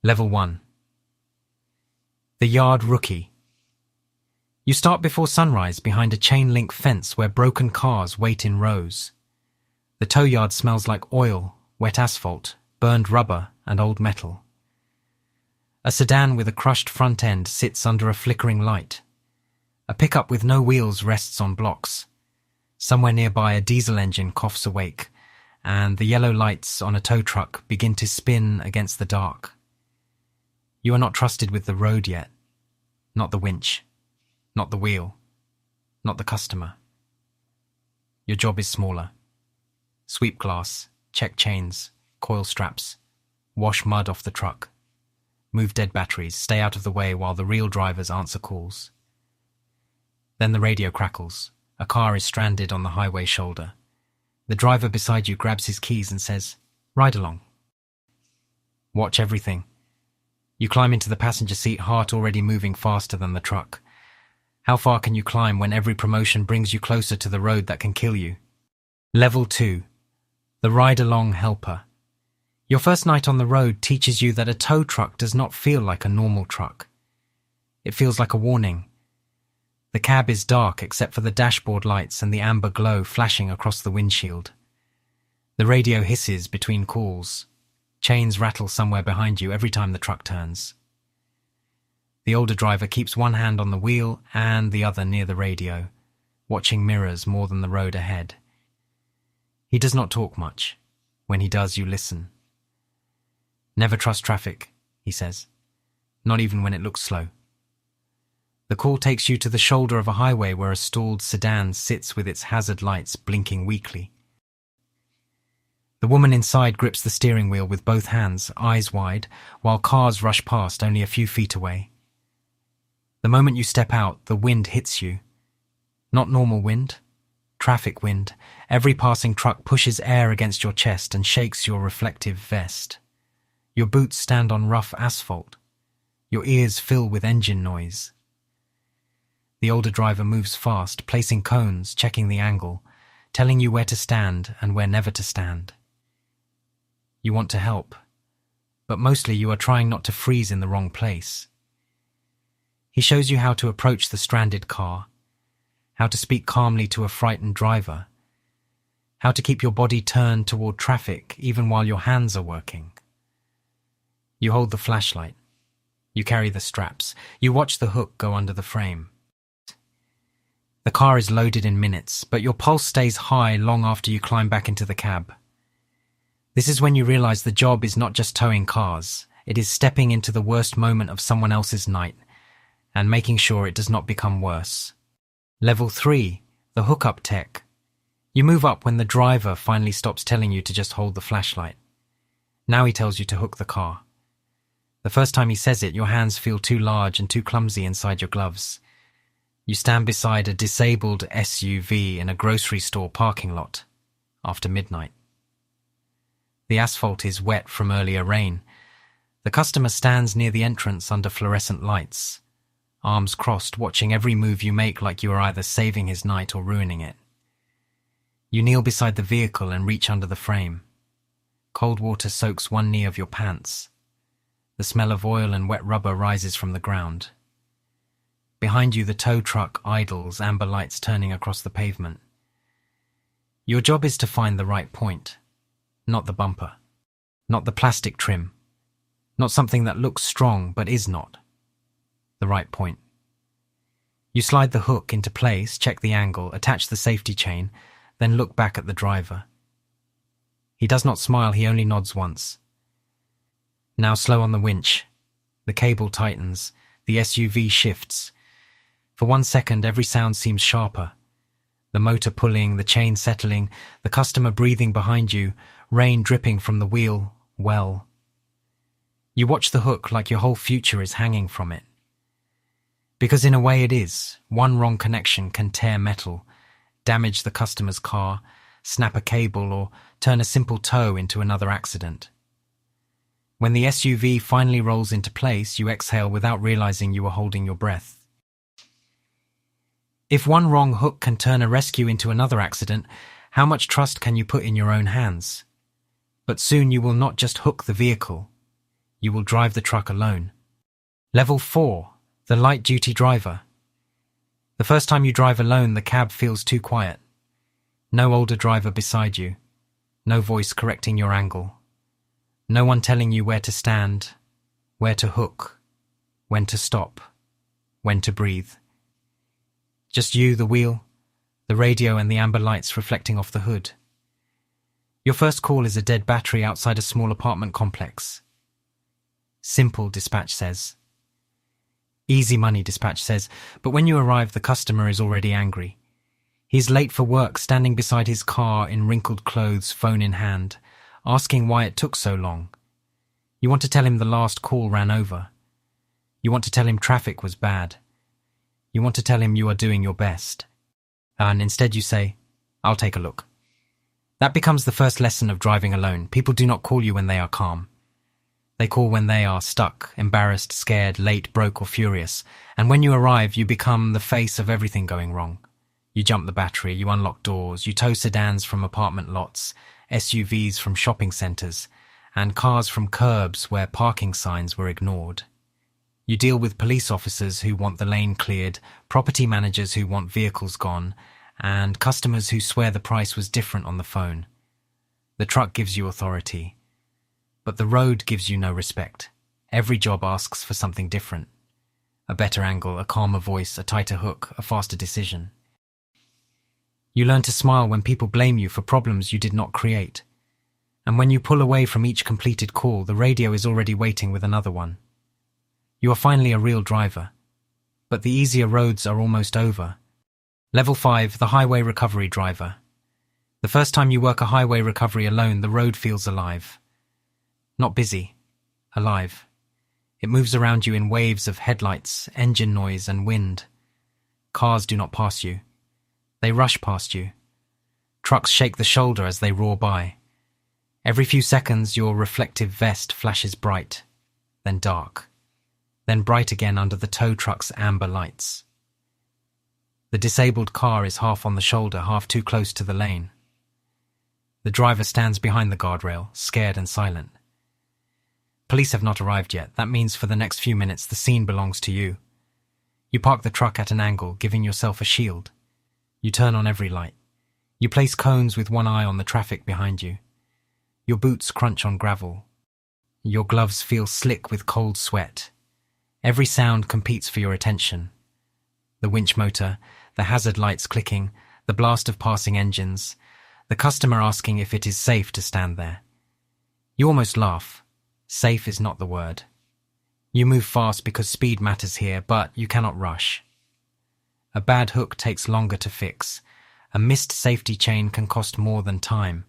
Level 1. The Yard Rookie. You start before sunrise behind a chain-link fence where broken cars wait in rows. The tow yard smells like oil, wet asphalt, burned rubber, and old metal. A sedan with a crushed front end sits under a flickering light. A pickup with no wheels rests on blocks. Somewhere nearby a diesel engine coughs awake, and the yellow lights on a tow truck begin to spin against the dark. You are not trusted with the road yet. Not the winch. Not the wheel. Not the customer. Your job is smaller. Sweep glass, check chains, coil straps, wash mud off the truck, move dead batteries, stay out of the way while the real drivers answer calls. Then the radio crackles. A car is stranded on the highway shoulder. The driver beside you grabs his keys and says, "Ride along." Watch everything. You climb into the passenger seat, heart already moving faster than the truck. How far can you climb when every promotion brings you closer to the road that can kill you? Level 2. The Ride-Along Helper. Your first night on the road teaches you that a tow truck does not feel like a normal truck. It feels like a warning. The cab is dark except for the dashboard lights and the amber glow flashing across the windshield. The radio hisses between calls. Chains rattle somewhere behind you every time the truck turns. The older driver keeps one hand on the wheel and the other near the radio, watching mirrors more than the road ahead. He does not talk much. When he does, you listen. "Never trust traffic," he says. "Not even when it looks slow." The call takes you to the shoulder of a highway where a stalled sedan sits with its hazard lights blinking weakly. The woman inside grips the steering wheel with both hands, eyes wide, while cars rush past only a few feet away. The moment you step out, the wind hits you. Not normal wind, traffic wind. Every passing truck pushes air against your chest and shakes your reflective vest. Your boots stand on rough asphalt. Your ears fill with engine noise. The older driver moves fast, placing cones, checking the angle, telling you where to stand and where never to stand. You want to help, but mostly you are trying not to freeze in the wrong place. He shows you how to approach the stranded car, how to speak calmly to a frightened driver, how to keep your body turned toward traffic even while your hands are working. You hold the flashlight. You carry the straps. You watch the hook go under the frame. The car is loaded in minutes, but your pulse stays high long after you climb back into the cab. This is when you realize the job is not just towing cars. It is stepping into the worst moment of someone else's night and making sure it does not become worse. Level 3, the hookup tech. You move up when the driver finally stops telling you to just hold the flashlight. Now he tells you to hook the car. The first time he says it, your hands feel too large and too clumsy inside your gloves. You stand beside a disabled SUV in a grocery store parking lot after midnight. The asphalt is wet from earlier rain. The customer stands near the entrance under fluorescent lights, arms crossed, watching every move you make like you are either saving his night or ruining it. You kneel beside the vehicle and reach under the frame. Cold water soaks one knee of your pants. The smell of oil and wet rubber rises from the ground. Behind you, the tow truck idles, amber lights turning across the pavement. Your job is to find the right point. Not the bumper. Not the plastic trim. Not something that looks strong but is not. The right point. You slide the hook into place, check the angle, attach the safety chain, then look back at the driver. He does not smile, he only nods once. Now slow on the winch. The cable tightens. The SUV shifts. For 1 second, every sound seems sharper. The motor pulling, the chain settling, the customer breathing behind you, rain dripping from the wheel, well. You watch the hook like your whole future is hanging from it. Because in a way it is. One wrong connection can tear metal, damage the customer's car, snap a cable, or turn a simple tow into another accident. When the SUV finally rolls into place, you exhale without realizing you are holding your breath. If one wrong hook can turn a rescue into another accident, how much trust can you put in your own hands? But soon you will not just hook the vehicle. You will drive the truck alone. Level 4. The light-duty driver. The first time you drive alone, the cab feels too quiet. No older driver beside you. No voice correcting your angle. No one telling you where to stand, where to hook, when to stop, when to breathe. Just you, the wheel, the radio and the amber lights reflecting off the hood. Your first call is a dead battery outside a small apartment complex. Simple, dispatch says. Easy money, dispatch says, but when you arrive, the customer is already angry. He's late for work, standing beside his car in wrinkled clothes, phone in hand, asking why it took so long. You want to tell him the last call ran over. You want to tell him traffic was bad. You want to tell him you are doing your best. And instead you say, "I'll take a look." That becomes the first lesson of driving alone. People do not call you when they are calm. They call when they are stuck, embarrassed, scared, late, broke, or furious. And when you arrive, you become the face of everything going wrong. You jump the battery, you unlock doors, you tow sedans from apartment lots, SUVs from shopping centres, and cars from curbs where parking signs were ignored. You deal with police officers who want the lane cleared, property managers who want vehicles gone, and customers who swear the price was different on the phone. The truck gives you authority, but the road gives you no respect. Every job asks for something different. A better angle, a calmer voice, a tighter hook, a faster decision. You learn to smile when people blame you for problems you did not create. And when you pull away from each completed call, the radio is already waiting with another one. You are finally a real driver. But the easier roads are almost over. Level 5, the highway recovery driver. The first time you work a highway recovery alone, the road feels alive. Not busy, alive. It moves around you in waves of headlights, engine noise, and wind. Cars do not pass you. They rush past you. Trucks shake the shoulder as they roar by. Every few seconds, your reflective vest flashes bright, then dark, then bright again under the tow truck's amber lights. The disabled car is half on the shoulder, half too close to the lane. The driver stands behind the guardrail, scared and silent. Police have not arrived yet. That means for the next few minutes, the scene belongs to you. You park the truck at an angle, giving yourself a shield. You turn on every light. You place cones with one eye on the traffic behind you. Your boots crunch on gravel. Your gloves feel slick with cold sweat. Every sound competes for your attention. The winch motor, the hazard lights clicking, the blast of passing engines, the customer asking if it is safe to stand there. You almost laugh. Safe is not the word. You move fast because speed matters here, but you cannot rush. A bad hook takes longer to fix. A missed safety chain can cost more than time.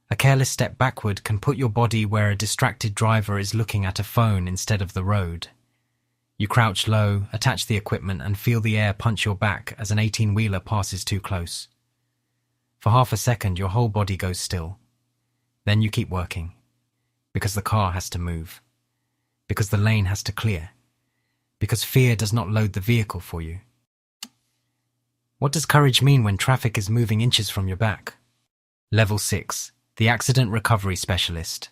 A careless step backward can put your body where a distracted driver is looking at a phone instead of the road. You crouch low, attach the equipment, and feel the air punch your back as an 18-wheeler passes too close. For half a second, your whole body goes still. Then you keep working. Because the car has to move. Because the lane has to clear. Because fear does not load the vehicle for you. What does courage mean when traffic is moving inches from your back? Level 6. The Accident Recovery Specialist.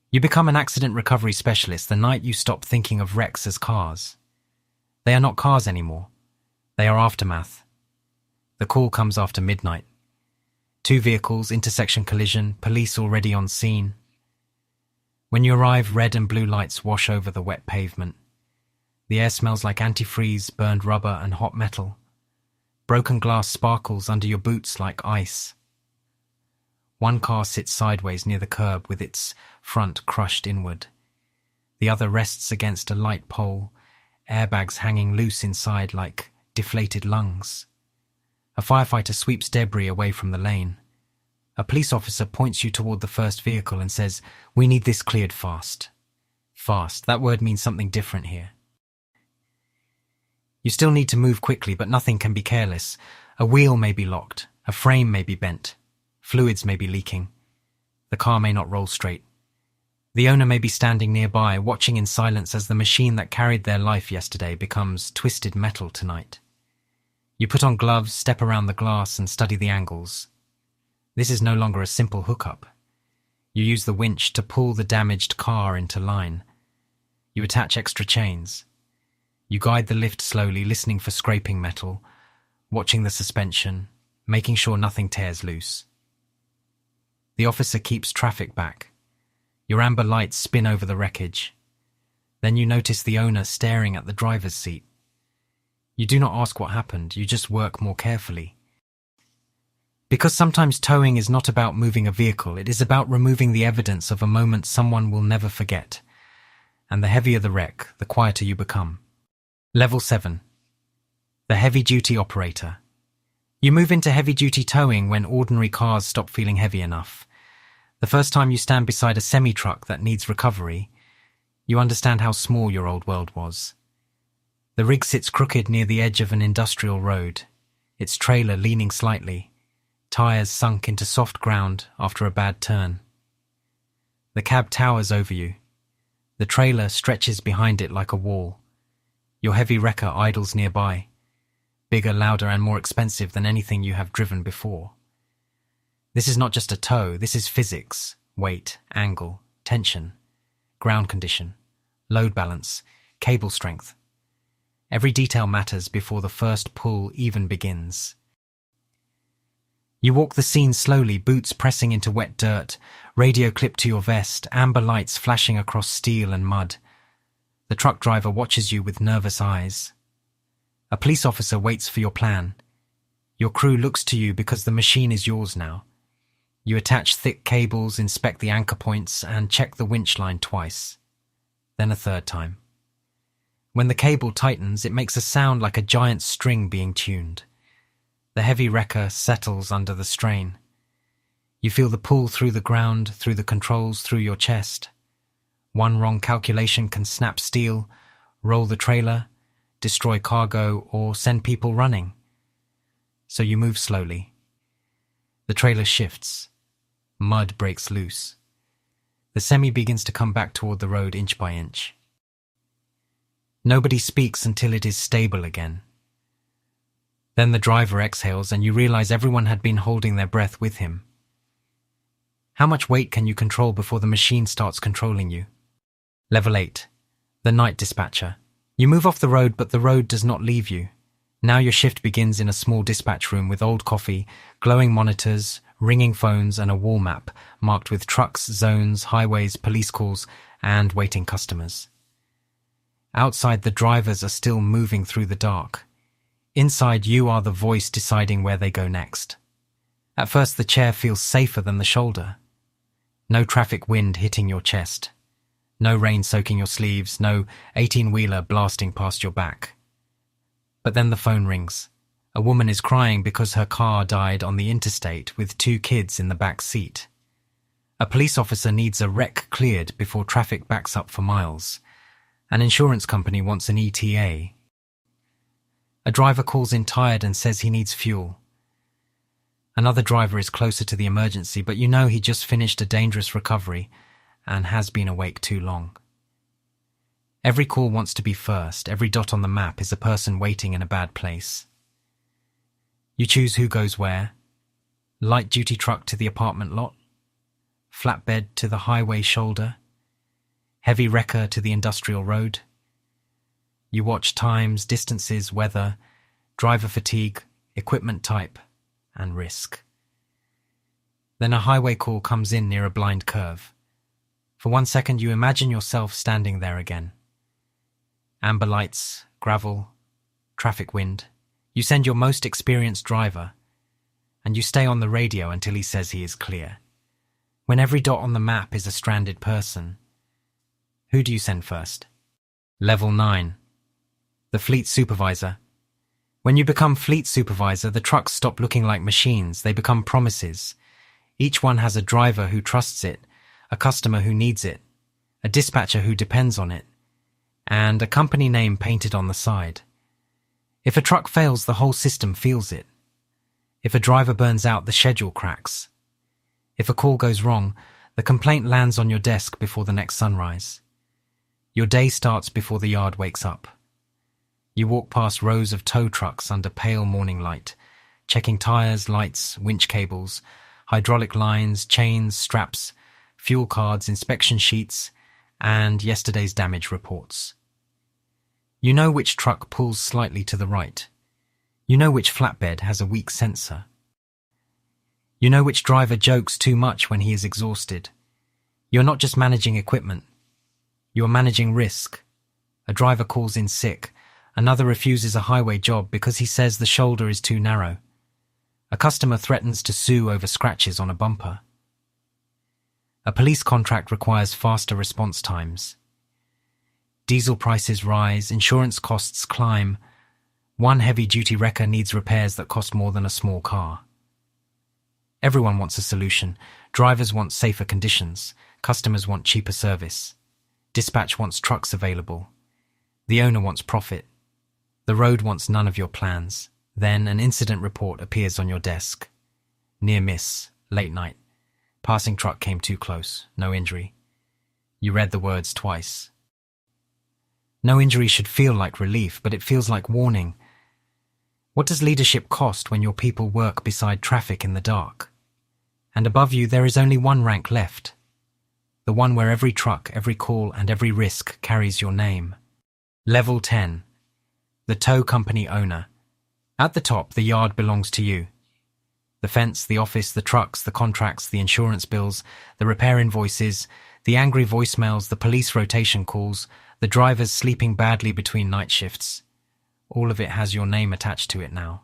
You become an accident recovery specialist the night you stop thinking of wrecks as cars. They are not cars anymore. They are aftermath. The call comes after midnight. 2 vehicles, intersection collision, police already on scene. When you arrive, red and blue lights wash over the wet pavement. The air smells like antifreeze, burned rubber, and hot metal. Broken glass sparkles under your boots like ice. One car sits sideways near the curb with its front crushed inward. The other rests against a light pole, airbags hanging loose inside like deflated lungs. A firefighter sweeps debris away from the lane. A police officer points you toward the first vehicle and says, "We need this cleared fast." Fast, that word means something different here. You still need to move quickly, but nothing can be careless. A wheel may be locked, a frame may be bent, fluids may be leaking. The car may not roll straight. The owner may be standing nearby, watching in silence as the machine that carried their life yesterday becomes twisted metal tonight. You put on gloves, step around the glass, and study the angles. This is no longer a simple hookup. You use the winch to pull the damaged car into line. You attach extra chains. You guide the lift slowly, listening for scraping metal, watching the suspension, making sure nothing tears loose. The officer keeps traffic back. Your amber lights spin over the wreckage. Then you notice the owner staring at the driver's seat. You do not ask what happened, you just work more carefully. Because sometimes towing is not about moving a vehicle, it is about removing the evidence of a moment someone will never forget. And the heavier the wreck, the quieter you become. Level 7. The heavy-duty operator. You move into heavy-duty towing when ordinary cars stop feeling heavy enough. The first time you stand beside a semi-truck that needs recovery, you understand how small your old world was. The rig sits crooked near the edge of an industrial road, its trailer leaning slightly, tires sunk into soft ground after a bad turn. The cab towers over you. The trailer stretches behind it like a wall. Your heavy wrecker idles nearby, bigger, louder, and more expensive than anything you have driven before. This is not just a tow, this is physics, weight, angle, tension, ground condition, load balance, cable strength. Every detail matters before the first pull even begins. You walk the scene slowly, boots pressing into wet dirt, radio clipped to your vest, amber lights flashing across steel and mud. The truck driver watches you with nervous eyes. A police officer waits for your plan. Your crew looks to you because the machine is yours now. You attach thick cables, inspect the anchor points, and check the winch line twice. Then a third time. When the cable tightens, it makes a sound like a giant string being tuned. The heavy wrecker settles under the strain. You feel the pull through the ground, through the controls, through your chest. One wrong calculation can snap steel, roll the trailer, destroy cargo, or send people running. So you move slowly. The trailer shifts. Mud breaks loose. The semi begins to come back toward the road inch by inch. Nobody speaks until it is stable again. Then the driver exhales and you realize everyone had been holding their breath with him. How much weight can you control before the machine starts controlling you? Level 8. The night dispatcher. You move off the road, but the road does not leave you. Now your shift begins in a small dispatch room with old coffee, glowing monitors, ringing phones, and a wall map marked with trucks, zones, highways, police calls, and waiting customers. Outside, the drivers are still moving through the dark. Inside, you are the voice deciding where they go next. At first, the chair feels safer than the shoulder. No traffic wind hitting your chest. No rain soaking your sleeves, no 18-wheeler blasting past your back. But then the phone rings. A woman is crying because her car died on the interstate with 2 kids in the back seat. A police officer needs a wreck cleared before traffic backs up for miles. An insurance company wants an ETA. A driver calls in tired and says he needs fuel. Another driver is closer to the emergency, but you know he just finished a dangerous recovery and has been awake too long. Every call wants to be first. Every dot on the map is a person waiting in a bad place. You choose who goes where. Light-duty truck to the apartment lot. Flatbed to the highway shoulder. Heavy wrecker to the industrial road. You watch times, distances, weather, driver fatigue, equipment type, and risk. Then a highway call comes in near a blind curve. For 1 second you imagine yourself standing there again. Amber lights, gravel, traffic wind. You send your most experienced driver, and you stay on the radio until he says he is clear. When every dot on the map is a stranded person, who do you send first? Level 9. The fleet supervisor. When you become fleet supervisor, the trucks stop looking like machines. They become promises. Each one has a driver who trusts it, a customer who needs it, a dispatcher who depends on it, and a company name painted on the side. If a truck fails, the whole system feels it. If a driver burns out, the schedule cracks. If a call goes wrong, the complaint lands on your desk before the next sunrise. Your day starts before the yard wakes up. You walk past rows of tow trucks under pale morning light, checking tires, lights, winch cables, hydraulic lines, chains, straps, fuel cards, inspection sheets, and yesterday's damage reports. You know which truck pulls slightly to the right. You know which flatbed has a weak sensor. You know which driver jokes too much when he is exhausted. You're not just managing equipment. You're managing risk. A driver calls in sick. Another refuses a highway job because he says the shoulder is too narrow. A customer threatens to sue over scratches on a bumper. A police contract requires faster response times. Diesel prices rise, insurance costs climb. One heavy-duty wrecker needs repairs that cost more than a small car. Everyone wants a solution. Drivers want safer conditions. Customers want cheaper service. Dispatch wants trucks available. The owner wants profit. The road wants none of your plans. Then an incident report appears on your desk. Near miss, late night. Passing truck came too close, no injury. You read the words twice. No injury should feel like relief, but it feels like warning. What does leadership cost when your people work beside traffic in the dark? And above you there is only one rank left. The one where every truck, every call, and every risk carries your name. Level 10. The tow company owner. At the top, the yard belongs to you. The fence, the office, the trucks, the contracts, the insurance bills, the repair invoices, the angry voicemails, the police rotation calls, the drivers sleeping badly between night shifts. All of it has your name attached to it now.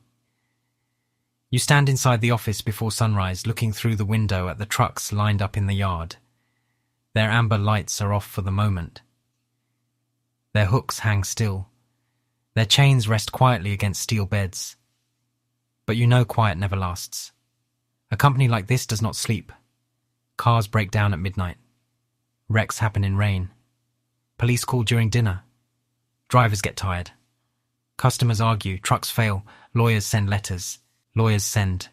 You stand inside the office before sunrise, looking through the window at the trucks lined up in the yard. Their amber lights are off for the moment. Their hooks hang still. Their chains rest quietly against steel beds. But you know quiet never lasts. A company like this does not sleep. Cars break down at midnight. Wrecks happen in rain. Police call during dinner. Drivers get tired. Customers argue, trucks fail, lawyers send letters, lawyers send.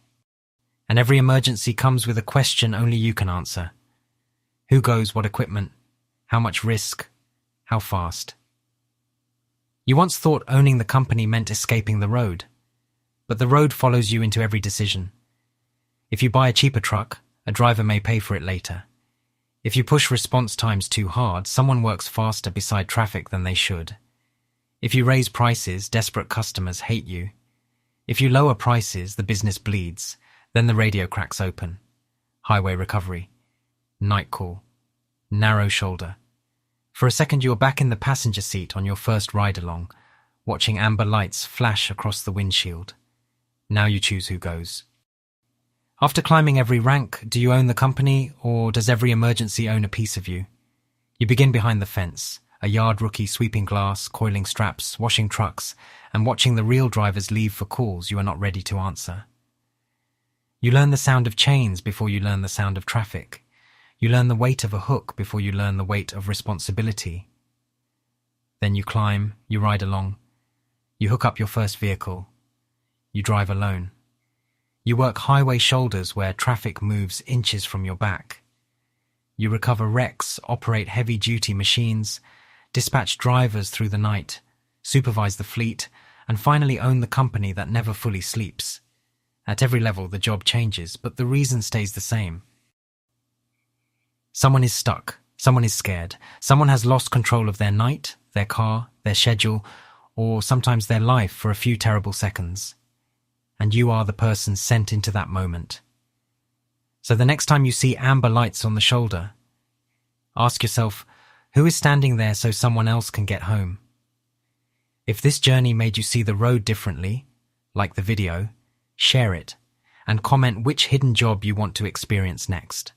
And every emergency comes with a question only you can answer. Who goes what equipment? How much risk? How fast? You once thought owning the company meant escaping the road. But the road follows you into every decision. If you buy a cheaper truck, a driver may pay for it later. If you push response times too hard, someone works faster beside traffic than they should. If you raise prices, desperate customers hate you. If you lower prices, the business bleeds. Then the radio cracks open. Highway recovery. Night call. Narrow shoulder. For a second you are back in the passenger seat on your first ride along, watching amber lights flash across the windshield. Now you choose who goes. After climbing every rank, do you own the company, or does every emergency own a piece of you? You begin behind the fence, a yard rookie sweeping glass, coiling straps, washing trucks, and watching the real drivers leave for calls you are not ready to answer. You learn the sound of chains before you learn the sound of traffic. You learn the weight of a hook before you learn the weight of responsibility. Then you climb, you ride along. You hook up your first vehicle. You drive alone. You work highway shoulders where traffic moves inches from your back. You recover wrecks, operate heavy-duty machines, dispatch drivers through the night, supervise the fleet, and finally own the company that never fully sleeps. At every level, the job changes, but the reason stays the same. Someone is stuck. Someone is scared. Someone has lost control of their night, their car, their schedule, or sometimes their life for a few terrible seconds. And you are the person sent into that moment. So the next time you see amber lights on the shoulder, ask yourself, who is standing there so someone else can get home? If this journey made you see the road differently, like the video, share it, and comment which hidden job you want to experience next.